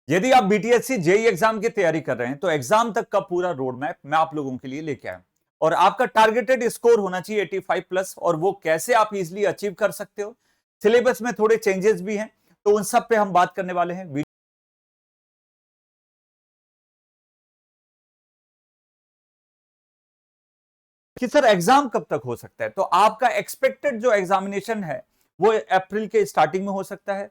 यदि आप BTSC JEE exam की तैयारी कर रहे हैं तो एग्जाम तक का पूरा रोड मैप मैं आप लोगों के लिए लेके आया हूं। और आपका टारगेटेड स्कोर होना चाहिए 85 प्लस, और वो कैसे आप इजीली अचीव कर सकते हो। सिलेबस में थोड़े चेंजेस भी हैं, तो उन सब पे हम बात करने वाले हैं। कि सर एग्जाम कब तक हो सकता है, तो आपका एक्सपेक्टेड जो एग्जामिनेशन है वो अप्रैल के स्टार्टिंग में हो सकता है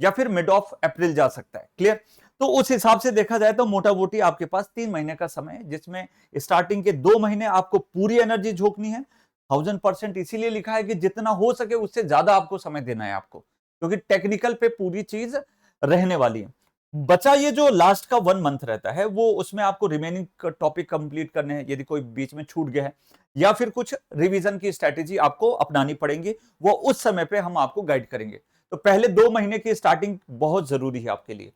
या फिर मिड ऑफ अप्रैल जा सकता है। क्लियर। तो उस हिसाब से देखा जाए तो मोटा मोटी आपके पास 3 महीने का समय है, जिसमें स्टार्टिंग के 2 महीने आपको पूरी एनर्जी झोंकनी है। 1000%। इसीलिए लिखा है कि जितना हो सके उससे ज्यादा आपको समय देना है आपको, क्योंकि टेक्निकल पे पूरी चीज रहने वाली है। बचा ये जो लास्ट का 1 मंथ रहता है, वो उसमें आपको रिमेनिंग टॉपिक कंप्लीट करने हैं, यदि कोई बीच में छूट गया है या फिर कुछ रिवीजन की स्ट्रैटेजी आपको अपनानी पड़ेंगी, वो उस समय पे हम आपको गाइड करेंगे। तो पहले 2 महीने की स्टार्टिंग बहुत जरूरी है आपके लिए।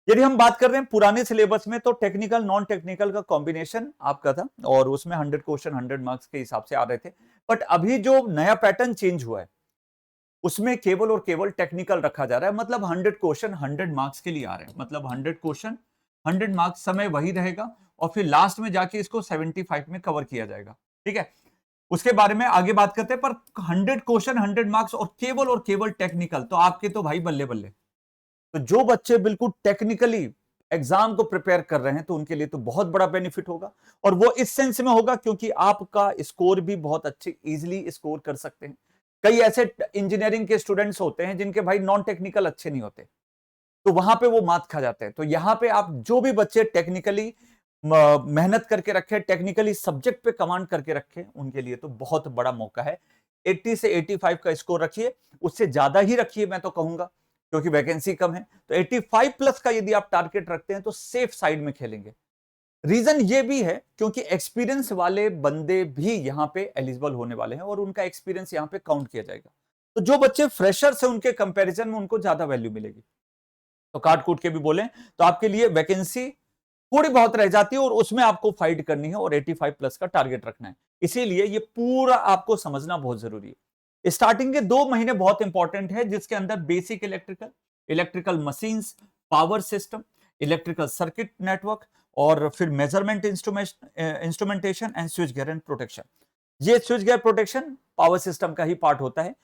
यदि हम बात कर रहे हैं पुराने सिलेबस में, तो टेक्निकल नॉन टेक्निकल का कॉम्बिनेशन आपका था, और उसमें 100 क्वेश्चन 100 मार्क्स के हिसाब से आ रहे थे। बट अभी जो नया पैटर्न चेंज हुआ है, उसमें केवल और केवल टेक्निकल रखा जा रहा है। मतलब 100 क्वेश्चन 100 मार्क्स के लिए आ रहे हैं, मतलब 100 क्वेश्चन 100 मार्क्स, समय वही रहेगा, और फिर लास्ट में जाके इसको 75 में कवर किया जाएगा। ठीक है। उसके बारे में आगे बात करते हैं, पर 100 क्वेश्चन 100 मार्क्स और केवल टेक्निकल, तो आपके तो भाई बल्ले बल्ले। तो जो बच्चे बिल्कुल टेक्निकली एग्जाम को प्रिपेयर कर रहे हैं, तो उनके लिए तो बहुत बड़ा बेनिफिट होगा। और वो इस सेंस में होगा क्योंकि आपका स्कोर भी बहुत अच्छे इजीली स्कोर कर सकते हैं। कई ऐसे इंजीनियरिंग के स्टूडेंट्स होते हैं जिनके भाई नॉन टेक्निकल अच्छे नहीं होते, तो वहां पे वो मात खा जाते हैं। तो यहां पे आप जो भी बच्चे टेक्निकली मेहनत करके रखे, टेक्निकली सब्जेक्ट पे कमांड करके रखे, उनके लिए तो बहुत बड़ा मौका है। 80 से 85 का स्कोर रखिए, उससे ज्यादा ही रखिए मैं तो कहूंगा, क्योंकि वैकेंसी कम है। तो 85 प्लस का यदि आप टारगेट रखते हैं तो सेफ साइड में खेलेंगे। रीजन ये भी है क्योंकि एक्सपीरियंस वाले बंदे भी यहां पे एलिजिबल होने वाले हैं, और उनका एक्सपीरियंस यहां पे काउंट किया जाएगा। तो जो बच्चे फ्रेशर से, उनके कंपैरिजन में उनको ज्यादा वैल्यू मिलेगी। तो काट कूट के भी बोले तो आपके लिए वैकेंसी थोड़ी बहुत रह जाती है, और उसमें आपको फाइट करनी है, और 85 प्लस का टारगेट रखना है। इसीलिए ये पूरा आपको समझना बहुत जरूरी है। स्टार्टिंग के 2 महीने बहुत इंपॉर्टेंट है, जिसके अंदर basic electrical, electrical machines, power system, electrical circuit network, और फिर measurement instrumentation and switch gear and protection. ये switch gear protection power system का ही पार्ट होता है।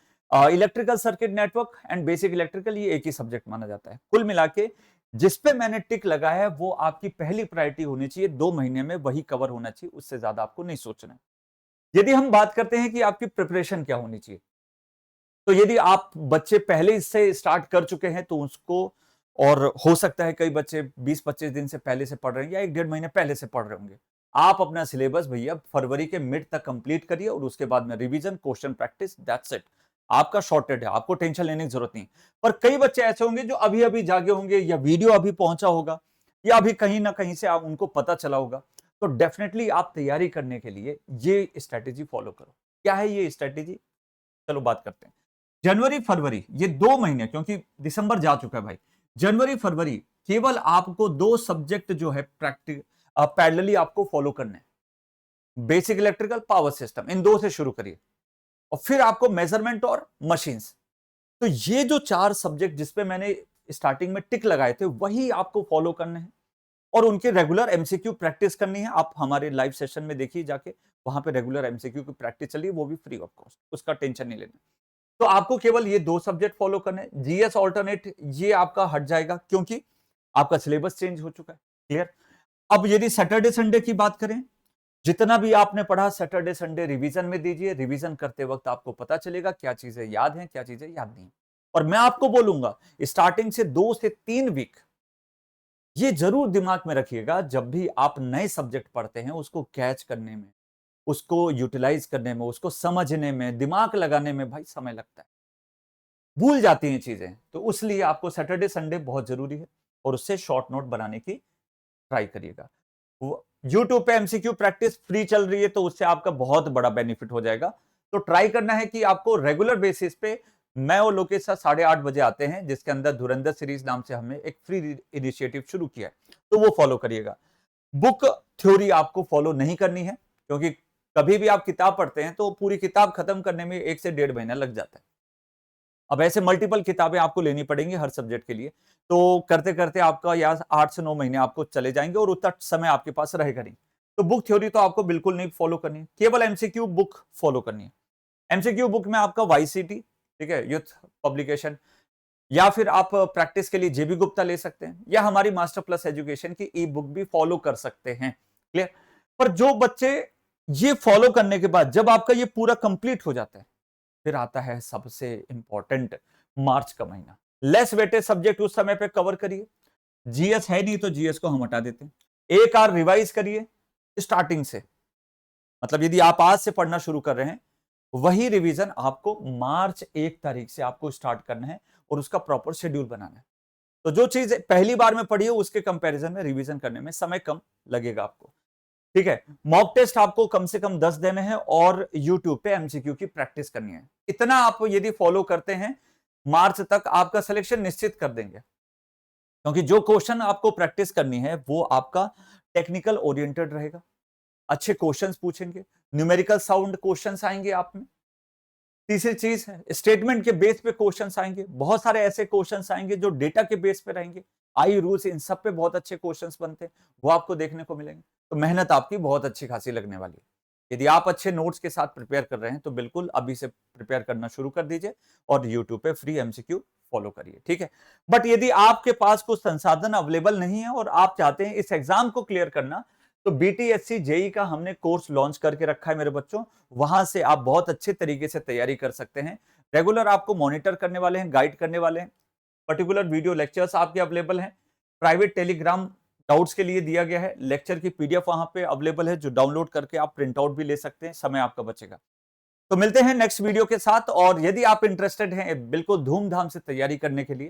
Electrical circuit network and basic electrical, ये एक ही सब्जेक्ट माना जाता है। कुल मिला के जिस पे मैंने टिक लगाया है, वो आपकी पहली प्रायोरिटी होनी चाहिए। 2 महीने में वही कवर होना चाहिए, उससे ज्यादा आपको नहीं सोचना है। यदि हम बात करते हैं कि आपकी प्रिपरेशन क्या होनी चाहिए, तो यदि आप बच्चे पहले इससे स्टार्ट कर चुके हैं तो उसको, और हो सकता है कई बच्चे 20-25 दिन से पहले से पढ़ रहे हैं या 1-1.5 महीने पहले से पढ़ रहे होंगे। आप अपना सिलेबस भैया फरवरी के मिड तक कंप्लीट करिए, और उसके बाद में revision, question practice, that's it. आपका शॉर्टेड है, आपको टेंशन लेने की जरूरत नहीं। पर कई बच्चे ऐसे होंगे जो अभी अभी जागे होंगे, या वीडियो अभी पहुंचा होगा, या अभी कहीं ना कहीं से आप उनको पता चला होगा। तो डेफिनेटली आप तैयारी करने के लिए ये स्ट्रेटेजी फॉलो करो। क्या है ये स्ट्रेटेजी, चलो बात करते हैं। जनवरी फरवरी ये 2 महीने, क्योंकि दिसंबर जा चुका है भाई। जनवरी फरवरी केवल आपको 2 सब्जेक्ट जो है प्रैक्टिस पैरेलली आपको फॉलो करने हैं। बेसिक इलेक्ट्रिकल, पावर सिस्टम, इन 2 से शुरू करिए, और फिर आपको मेजरमेंट और मशीन्स। तो ये जो 4 सब्जेक्ट जिसपे मैंने स्टार्टिंग में टिक लगाए थे, वही आपको फॉलो करने हैं, और उनके रेगुलर एमसीक्यू प्रैक्टिस करनी है। आप हमारे लाइव सेशन में देखिए जाके, वहां पे रेगुलर एमसीक्यू की प्रैक्टिस चल रही है, वो भी फ्री ऑफ कॉस्ट, उसका टेंशन नहीं लेना। तो आपको केवल ये 2 सब्जेक्ट फॉलो करने हैं। जीएस ऑल्टरनेट ये आपका हट जाएगा, क्योंकि आपका सिलेबस चेंज हो चुका है। क्लियर। अब यदि सैटरडे संडे की बात करें, जितना भी आपने पढ़ा सैटरडे संडे रिवीजन में दीजिए। रिवीजन करते वक्त आपको पता चलेगा क्या चीजें याद हैं, क्या चीजें याद नहीं। और मैं आपको बोलूंगा, स्टार्टिंग से 2 से 3 वीक ये जरूर दिमाग में रखिएगा, जब भी आप नए सब्जेक्ट पढ़ते हैं, उसको कैच करने में, उसको यूटिलाइज करने में, उसको समझने में, दिमाग लगाने में भाई समय लगता है, भूल जाती हैं चीजें। तो इसलिए आपको सैटरडे संडे बहुत जरूरी है, और उससे शॉर्ट नोट बनाने की ट्राई करिएगा। यूट्यूब पे एमसीक्यू प्रैक्टिस फ्री चल रही है, तो उससे आपका बहुत बड़ा बेनिफिट हो जाएगा। तो ट्राई करना है कि आपको रेगुलर बेसिस पे, मैं और लोकेश सर 8:30 बजे आते हैं, जिसके अंदर धुरंधर सीरीज नाम से हमने एक फ्री इनिशिएटिव शुरू किया है, तो वो फॉलो करिएगा। बुक थ्योरी आपको फॉलो नहीं करनी है, क्योंकि कभी भी आप किताब पढ़ते हैं तो पूरी किताब खत्म करने में 1 से 1.5 महीना लग जाता है। अब ऐसे मल्टीपल किताबें आपको लेनी पड़ेंगी हर सब्जेक्ट के लिए, तो करते करते आपका या 8 से 9 महीने आपको चले जाएंगे और उतना समय आपके पास रहेगा नहीं। तो बुक थ्योरी तो आपको बिल्कुल नहीं फॉलो करनी है, केवल एमसीक्यू बुक फॉलो करनी है। एमसीक्यू बुक में आपका वाईसीटी, ठीक है, यूथ पब्लिकेशन, या फिर आप प्रैक्टिस के लिए जेबी गुप्ता ले सकते हैं, या हमारी मास्टर प्लस एजुकेशन की ई बुक भी फॉलो कर सकते हैं। क्लियर? पर जो बच्चे ये फॉलो करने के बाद जब आपका ये पूरा कंप्लीट हो जाता है, फिर आता है सबसे इंपॉर्टेंट मार्च का महीना। लेस वेटेज सब्जेक्ट उस समय पे कवर करिए। जीएस है नहीं तो जीएस को हम हटा देते हैं। एक आर रिवाइज करिए स्टार्टिंग से, मतलब यदि आप आज से पढ़ना शुरू कर रहे हैं, वही रिवीजन आपको मार्च 1 तारीख से आपको स्टार्ट करना है और उसका प्रॉपर शेड्यूल बनाना है। तो जो चीज पहली बार में पढ़ी है उसके कंपैरिजन में रिवीजन करने में समय कम लगेगा आपको। ठीक है, मॉक टेस्ट आपको कम से कम 10 देने हैं और यूट्यूब पे एमसीक्यू की प्रैक्टिस करनी है। इतना आप यदि फॉलो करते हैं, मार्च तक आपका सिलेक्शन निश्चित कर देंगे, क्योंकि जो क्वेश्चन आपको प्रैक्टिस करनी है वो आपका टेक्निकल ओरिएंटेड रहेगा। अच्छे क्वेश्चंस पूछेंगे, न्यूमेरिकल साउंड क्वेश्चंस आएंगे आप में। तीसरी चीज है स्टेटमेंट के बेस पे क्वेश्चंस आएंगे, बहुत सारे ऐसे क्वेश्चंस आएंगे जो डेटा के बेस पे रहेंगे। आई रूल्स, इन सब पे बहुत अच्छे क्वेश्चंस बनते हैं, वो आपको देखने को मिलेंगे। तो मेहनत आपकी बहुत अच्छी खासी लगने वाली है। यदि आप अच्छे नोट्स के साथ प्रिपेयर कर रहे हैं तो बिल्कुल अभी से प्रिपेयर करना शुरू कर दीजिए और यूट्यूब पे फ्री एमसीक्यू फॉलो करिए, ठीक है। बट यदि आपके पास कुछ संसाधन अवेलेबल नहीं है और आप चाहते हैं इस एग्जाम को क्लियर करना, तो बीटीएससी जेई का हमने कोर्स लॉन्च करके रखा है मेरे बच्चों। वहां से आप बहुत अच्छे तरीके से तैयारी कर सकते हैं। रेगुलर आपको मॉनिटर करने वाले हैं, गाइड करने वाले हैं, पर्टिकुलर वीडियो लेक्चर्स आपके अवेलेबल हैं। प्राइवेट टेलीग्राम डाउट्स के लिए दिया गया है, लेक्चर की पीडीएफ वहां पे अवेलेबल है जो डाउनलोड करके आप प्रिंट आउट भी ले सकते हैं, समय आपका बचेगा। तो मिलते हैं नेक्स्ट वीडियो के साथ, और यदि आप इंटरेस्टेड हैं बिल्कुल धूमधाम से तैयारी करने के लिए,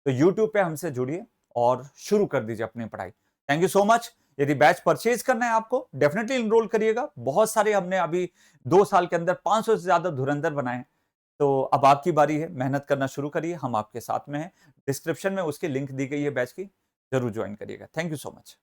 तो यूट्यूब पे हमसे जुड़िए और शुरू कर दीजिए अपनी पढ़ाई। Thank you so much. यदि बैच परचेज करना है आपको, डेफिनेटली इनरोल करिएगा। बहुत सारे हमने अभी 2 साल के अंदर 500 से ज्यादा धुरंधर बनाए हैं। तो अब आपकी बारी है, मेहनत करना शुरू करिए, हम आपके साथ में हैं। डिस्क्रिप्शन में उसकी लिंक दी गई है बैच की, जरूर ज्वाइन करिएगा। Thank you so much.